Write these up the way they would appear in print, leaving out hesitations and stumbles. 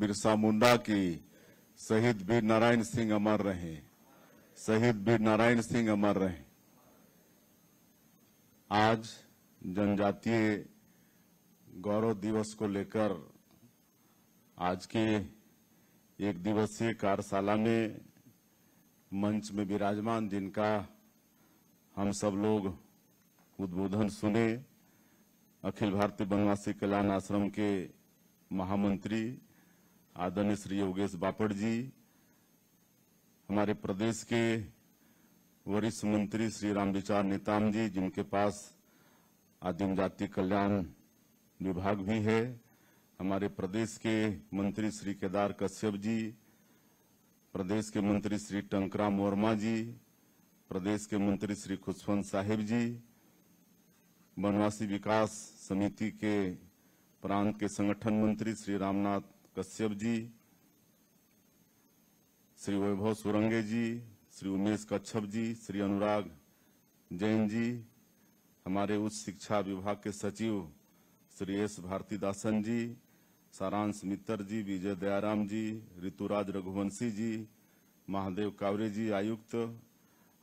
बिरसा मुंडा की। शहीद वीर नारायण सिंह अमर रहे, शहीद वीर नारायण सिंह अमर रहे। आज जनजातीय गौरव दिवस को लेकर आज के एक दिवसीय कार्यशाला में मंच में विराजमान, जिनका हम सब लोग उद्बोधन सुने, अखिल भारतीय वनवासी कल्याण आश्रम के महामंत्री आदरणीय श्री योगेश बापट जी, हमारे प्रदेश के वरिष्ठ मंत्री श्री रामविचार नेताम जी, जिनके पास आदिम जाति कल्याण विभाग भी है, हमारे प्रदेश के मंत्री श्री केदार कश्यप जी, प्रदेश के मंत्री श्री टंकराम वर्मा जी, प्रदेश के मंत्री श्री खुशवंत साहिब जी, वनवासी विकास समिति के प्रांत के संगठन मंत्री श्री रामनाथ कश्यप जी, श्री वैभव सुरंगे जी, श्री उमेश कच्छप जी, श्री अनुराग जैन जी, हमारे उच्च शिक्षा विभाग के सचिव श्री एस भारतीदासन जी, सारांश मित्तर जी, विजय दयाराम जी, ऋतुराज रघुवंशी जी, महादेव कावरे जी आयुक्त,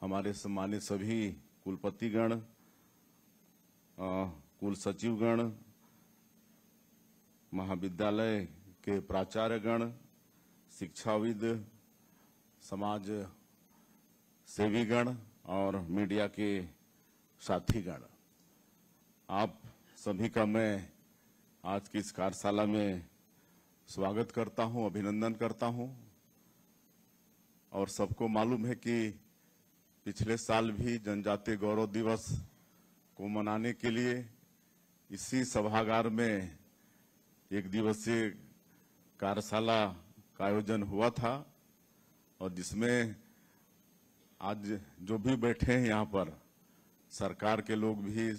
हमारे सम्मानित सभी कुलपतिगण, कुल सचिवगण, महाविद्यालय के प्राचार्यगण, शिक्षाविद, समाज सेवीगण और मीडिया के साथीगण, आप सभी का मैं आज की इस कार्यशाला में स्वागत करता हूं, अभिनंदन करता हूं। और सबको मालूम है कि पिछले साल भी जनजातीय गौरव दिवस को मनाने के लिए इसी सभागार में एक दिवसीय कार्यशाला का आयोजन हुआ था, और जिसमें आज जो भी बैठे हैं यहाँ पर, सरकार के लोग भी,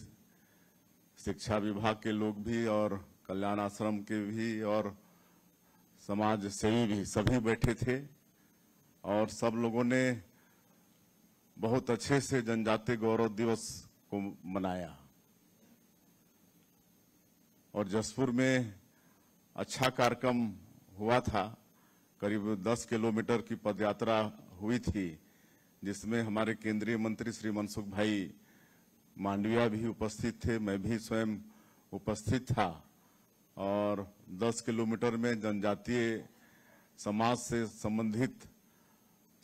शिक्षा विभाग के लोग भी, और कल्याण आश्रम के भी, और समाज सेवी भी, सभी बैठे थे। और सब लोगों ने बहुत अच्छे से जनजातीय गौरव दिवस को मनाया। और जसपुर में अच्छा कार्यक्रम हुआ था, करीब 10 किलोमीटर की पदयात्रा हुई थी, जिसमें हमारे केंद्रीय मंत्री श्री मनसुख भाई मांडविया भी उपस्थित थे, मैं भी स्वयं उपस्थित था। और 10 किलोमीटर में जनजातीय समाज से संबंधित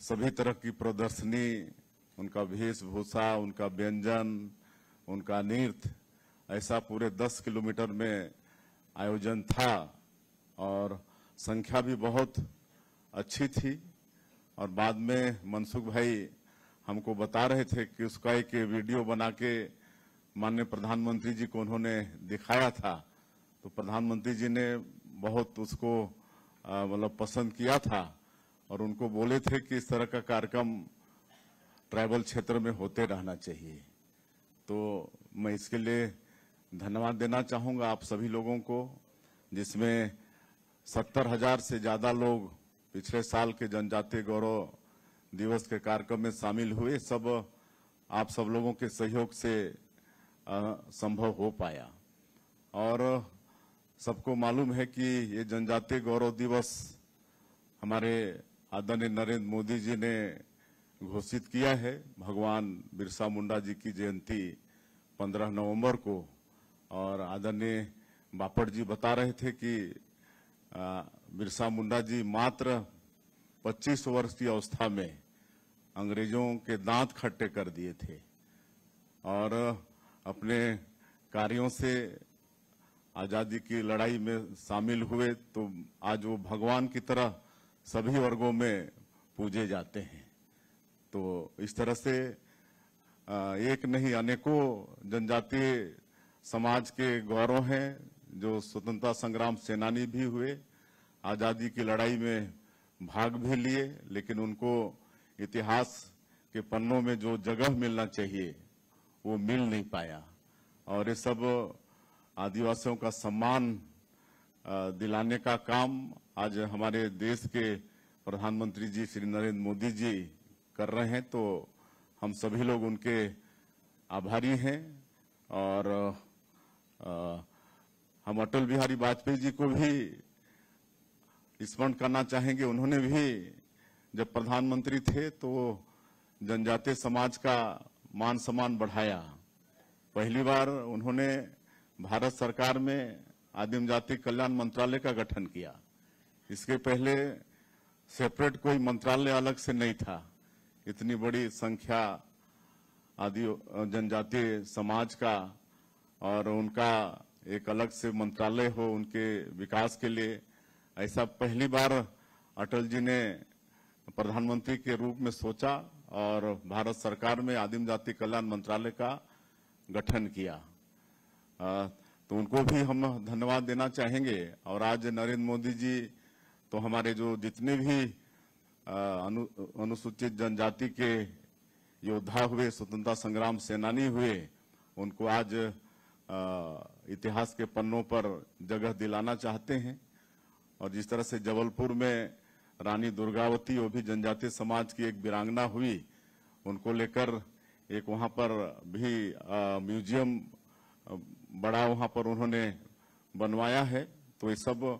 सभी तरह की प्रदर्शनी, उनका वेशभूषा, उनका व्यंजन, उनका नृत्य, ऐसा पूरे 10 किलोमीटर में आयोजन था। और संख्या भी बहुत अच्छी थी। और बाद में मनसुख भाई हमको बता रहे थे कि उसका एक वीडियो बना के माननीय प्रधानमंत्री जी को उन्होंने दिखाया था, तो प्रधानमंत्री जी ने बहुत उसको मतलब पसंद किया था, और उनको बोले थे कि इस तरह का कार्यक्रम ट्राइबल क्षेत्र में होते रहना चाहिए। तो मैं इसके लिए धन्यवाद देना चाहूंगा आप सभी लोगों को, जिसमें 70,000 से ज्यादा लोग पिछले साल के जनजातीय गौरव दिवस के कार्यक्रम में शामिल हुए। सब आप सब लोगों के सहयोग से संभव हो पाया। और सबको मालूम है कि ये जनजातीय गौरव दिवस हमारे आदरणीय नरेंद्र मोदी जी ने घोषित किया है। भगवान बिरसा मुंडा जी की जयंती 15 नवंबर को, और आदरणीय बापट जी बता रहे थे कि बिरसा मुंडा जी मात्र 25 वर्ष की अवस्था में अंग्रेजों के दांत खट्टे कर दिए थे, और अपने कार्यों से आजादी की लड़ाई में शामिल हुए। तो आज वो भगवान की तरह सभी वर्गों में पूजे जाते हैं। तो इस तरह से एक नहीं, अनेकों जनजातीय समाज के गौरव हैं, जो स्वतंत्रता संग्राम सेनानी भी हुए, आजादी की लड़ाई में भाग भी लिए, लेकिन उनको इतिहास के पन्नों में जो जगह मिलना चाहिए वो मिल नहीं पाया। और ये सब आदिवासियों का सम्मान दिलाने का काम आज हमारे देश के प्रधानमंत्री जी श्री नरेंद्र मोदी जी कर रहे हैं। तो हम सभी लोग उनके आभारी हैं। और हम अटल बिहारी वाजपेयी जी को भी स्मरण करना चाहेंगे, उन्होंने भी जब प्रधानमंत्री थे तो जनजातीय समाज का मान सम्मान बढ़ाया। पहली बार उन्होंने भारत सरकार में आदिम जाति कल्याण मंत्रालय का गठन किया। इसके पहले सेपरेट कोई मंत्रालय अलग से नहीं था। इतनी बड़ी संख्या आदि जनजातीय समाज का और उनका एक अलग से मंत्रालय हो उनके विकास के लिए, ऐसा पहली बार अटल जी ने प्रधानमंत्री के रूप में सोचा और भारत सरकार में आदिम जाति कल्याण मंत्रालय का गठन किया। तो उनको भी हम धन्यवाद देना चाहेंगे। और आज नरेंद्र मोदी जी तो हमारे जो जितने भी अनुसूचित जनजाति के योद्धा हुए, स्वतंत्रता संग्राम सेनानी हुए, उनको आज इतिहास के पन्नों पर जगह दिलाना चाहते हैं। और जिस तरह से जबलपुर में रानी दुर्गावती, वो भी जनजातीय समाज की एक वीरांगना हुई, उनको लेकर एक वहां पर भी म्यूजियम बड़ा वहां पर उन्होंने बनवाया है। तो ये सब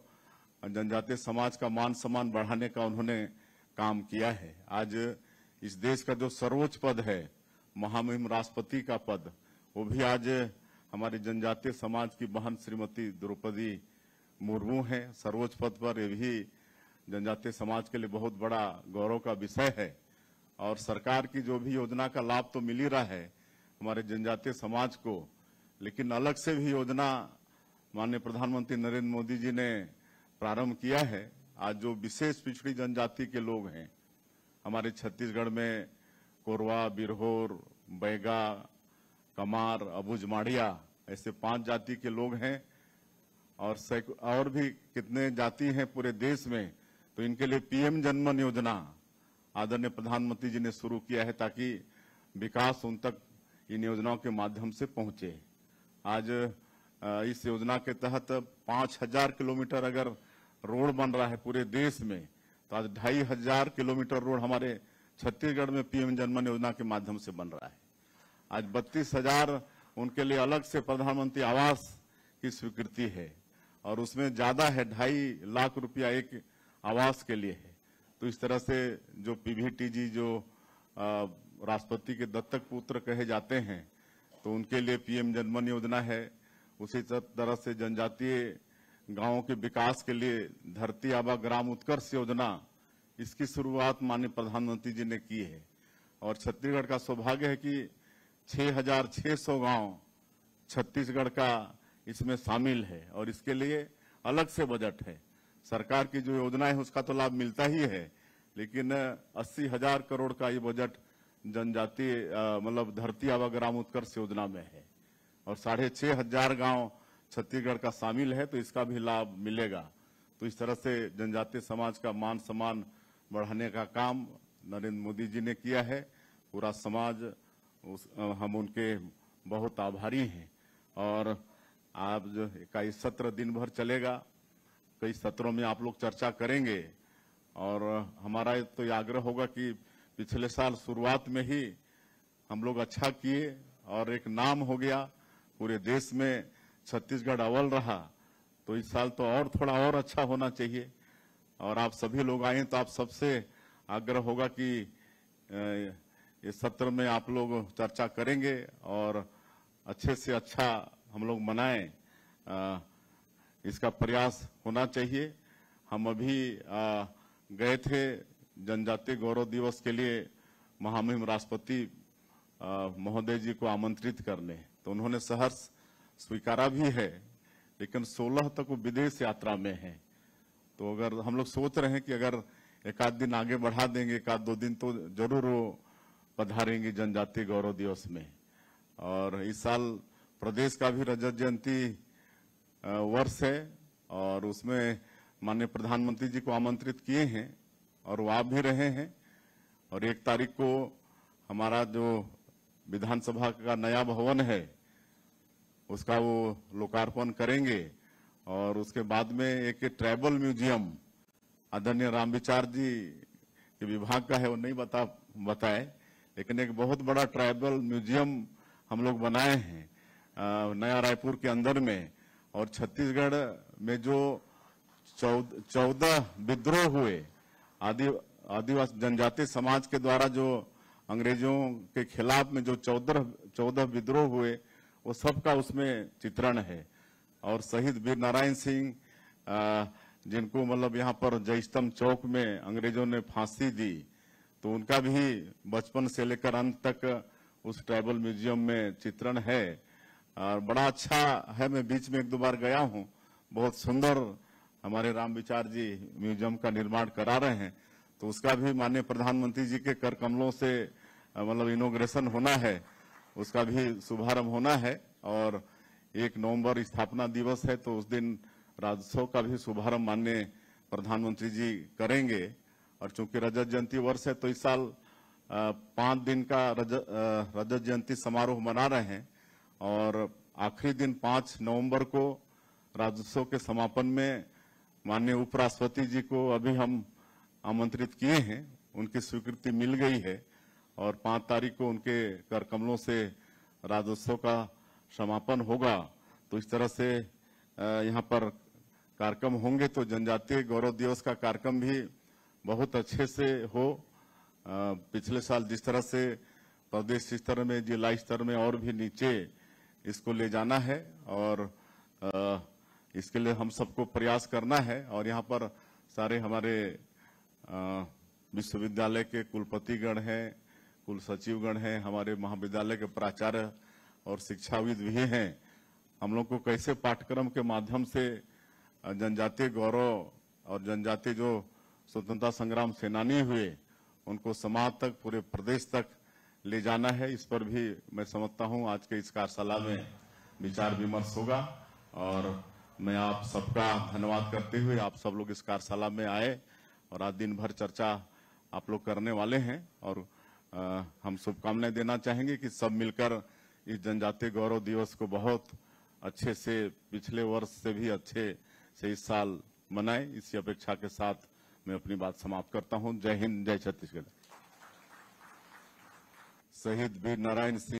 जनजातीय समाज का मान सम्मान बढ़ाने का उन्होंने काम किया है। आज इस देश का जो सर्वोच्च पद है, महामहिम राष्ट्रपति का पद, वो भी आज हमारे जनजातीय समाज की बहन श्रीमती द्रौपदी मुर्मू है सर्वोच्च पद पर। ये भी जनजातीय समाज के लिए बहुत बड़ा गौरव का विषय है। और सरकार की जो भी योजना का लाभ तो मिल ही रहा है हमारे जनजातीय समाज को, लेकिन अलग से भी योजना माननीय प्रधानमंत्री नरेंद्र मोदी जी ने प्रारंभ किया है। आज जो विशेष पिछड़ी जनजाति के लोग हैं हमारे छत्तीसगढ़ में, कोरवा, बिरहोर, बैगा, कमार, अबुझमाड़िया, ऐसे 5 जाति के लोग हैं और भी कितने जाति हैं पूरे देश में। तो इनके लिए पीएम जनमन योजना आदरणीय प्रधानमंत्री जी ने शुरू किया है ताकि विकास उन तक इन योजनाओं के माध्यम से पहुंचे। आज इस योजना के तहत 5000 किलोमीटर अगर रोड बन रहा है पूरे देश में, तो आज 2500 किलोमीटर रोड हमारे छत्तीसगढ़ में पीएम जनमन योजना के माध्यम से बन रहा है। आज 32,000 उनके लिए अलग से प्रधानमंत्री आवास की स्वीकृति है और उसमें ज्यादा है, 2.5 लाख रुपया एक आवास के लिए है। तो इस तरह से जो पीवीटीजी जो राष्ट्रपति के दत्तक पुत्र कहे जाते हैं, तो उनके लिए पीएम जनमन योजना है। उसी तरह से जनजातीय गांवों के विकास के लिए धरती आबा ग्राम उत्कर्ष योजना, इसकी शुरुआत माननीय प्रधानमंत्री जी ने की है। और छत्तीसगढ़ का सौभाग्य है कि 6600 गांव छत्तीसगढ़ का इसमें शामिल है और इसके लिए अलग से बजट है। सरकार की जो योजना है उसका तो लाभ मिलता ही है, लेकिन 80,000 करोड़ का ये बजट जनजातीय मतलब धरती आबा ग्राम उत्कर्ष योजना में है और 6500 गांव छत्तीसगढ़ का शामिल है, तो इसका भी लाभ मिलेगा। तो इस तरह से जनजातीय समाज का मान सम्मान बढ़ाने का काम नरेंद्र मोदी जी ने किया है। पूरा समाज हम उनके बहुत आभारी हैं। और आप जो कई सत्र दिन भर चलेगा, कई सत्रों में आप लोग चर्चा करेंगे और हमारा तो ये आग्रह होगा कि पिछले साल शुरुआत में ही हम लोग अच्छा किए और एक नाम हो गया पूरे देश में, छत्तीसगढ़ अव्वल रहा, तो इस साल तो और थोड़ा और अच्छा होना चाहिए। और आप सभी लोग आए तो आप सबसे आग्रह होगा कि इस सत्र में आप लोग चर्चा करेंगे और अच्छे से अच्छा हम लोग मनाएं, इसका प्रयास होना चाहिए। हम अभी गए थे जनजातीय गौरव दिवस के लिए महामहिम राष्ट्रपति महोदय जी को आमंत्रित करने, तो उन्होंने सहर्ष स्वीकारा भी है, लेकिन 16 तक वो विदेश यात्रा में है। तो अगर हम लोग सोच रहे हैं कि अगर एक आध दिन आगे बढ़ा देंगे, एक आध 2 दिन, तो जरूर वो पधारेंगे जनजातीय गौरव दिवस में। और इस साल प्रदेश का भी रजत जयंती वर्ष है और उसमें माननीय प्रधानमंत्री जी को आमंत्रित किए हैं और वो आ भी रहे हैं। और 1 तारीख को हमारा जो विधानसभा का नया भवन है उसका वो लोकार्पण करेंगे और उसके बाद में एक ट्राइबल म्यूजियम आदरणीय रामविचार जी के विभाग का है, वो नहीं बताए, लेकिन एक बहुत बड़ा ट्राइबल म्यूजियम हम लोग बनाए हैं नया रायपुर के अंदर में। और छत्तीसगढ़ में जो 14 विद्रोह हुए, आदिवासी जनजातीय समाज के द्वारा जो अंग्रेजों के खिलाफ में जो 14 विद्रोह हुए, वो सबका उसमें चित्रण है। और शहीद वीर नारायण सिंह जिनको मतलब यहाँ पर जय स्तंभ चौक में अंग्रेजों ने फांसी दी, तो उनका भी बचपन से लेकर अंत तक उस ट्राइबल म्यूजियम में चित्रण है। और बड़ा अच्छा है, मैं बीच में 1-2 बार गया हूँ, बहुत सुंदर हमारे राम विचार जी म्यूजियम का निर्माण करा रहे हैं। तो उसका भी माननीय प्रधानमंत्री जी के कर कमलों से मतलब इनॉग्रेशन होना है, उसका भी शुभारंभ होना है। और 1 नवंबर स्थापना दिवस है, तो उस दिन राज्योत्सव का भी शुभारंभ माननीय प्रधानमंत्री जी करेंगे। और चूंकि रजत जयंती वर्ष है, तो इस साल 5 दिन का रजत जयंती समारोह मना रहे हैं। और आखिरी दिन 5 नवंबर को राज्योत्सव के समापन में माननीय उपराष्ट्रपति जी को अभी हम आमंत्रित किए हैं, उनकी स्वीकृति मिल गई है। और 5 तारीख को उनके कर कमलों से राज्योत्सव का समापन होगा। तो इस तरह से यहाँ पर कार्यक्रम होंगे, तो जनजातीय गौरव दिवस का कार्यक्रम भी बहुत अच्छे से हो। पिछले साल जिस तरह से प्रदेश स्तर में, जिला स्तर में और भी नीचे इसको ले जाना है, और इसके लिए हम सबको प्रयास करना है। और यहाँ पर सारे हमारे विश्वविद्यालय के कुलपतिगण हैं, कुल सचिवगण हैं, हमारे महाविद्यालय के प्राचार्य और शिक्षाविद भी हैं। हम लोग को कैसे पाठ्यक्रम के माध्यम से जनजातीय गौरव और जनजातीय जो स्वतंत्रता संग्राम सेनानी हुए, उनको समाज तक, पूरे प्रदेश तक ले जाना है, इस पर भी मैं समझता हूं आज के इस कार्यशाला में विचार विमर्श होगा। और मैं आप सबका धन्यवाद करते हुए आप सब लोग इस कार्यशाला में आए, और आज दिन भर चर्चा आप लोग करने वाले हैं। और हम शुभकामनाएं देना चाहेंगे कि सब मिलकर इस जनजातीय गौरव दिवस को बहुत अच्छे से, पिछले वर्ष से भी अच्छे से इस साल मनाएं। इसी अपेक्षा के साथ मैं अपनी बात समाप्त करता हूं। जय हिंद, जय छत्तीसगढ़। शहीद वीर नारायण सिंह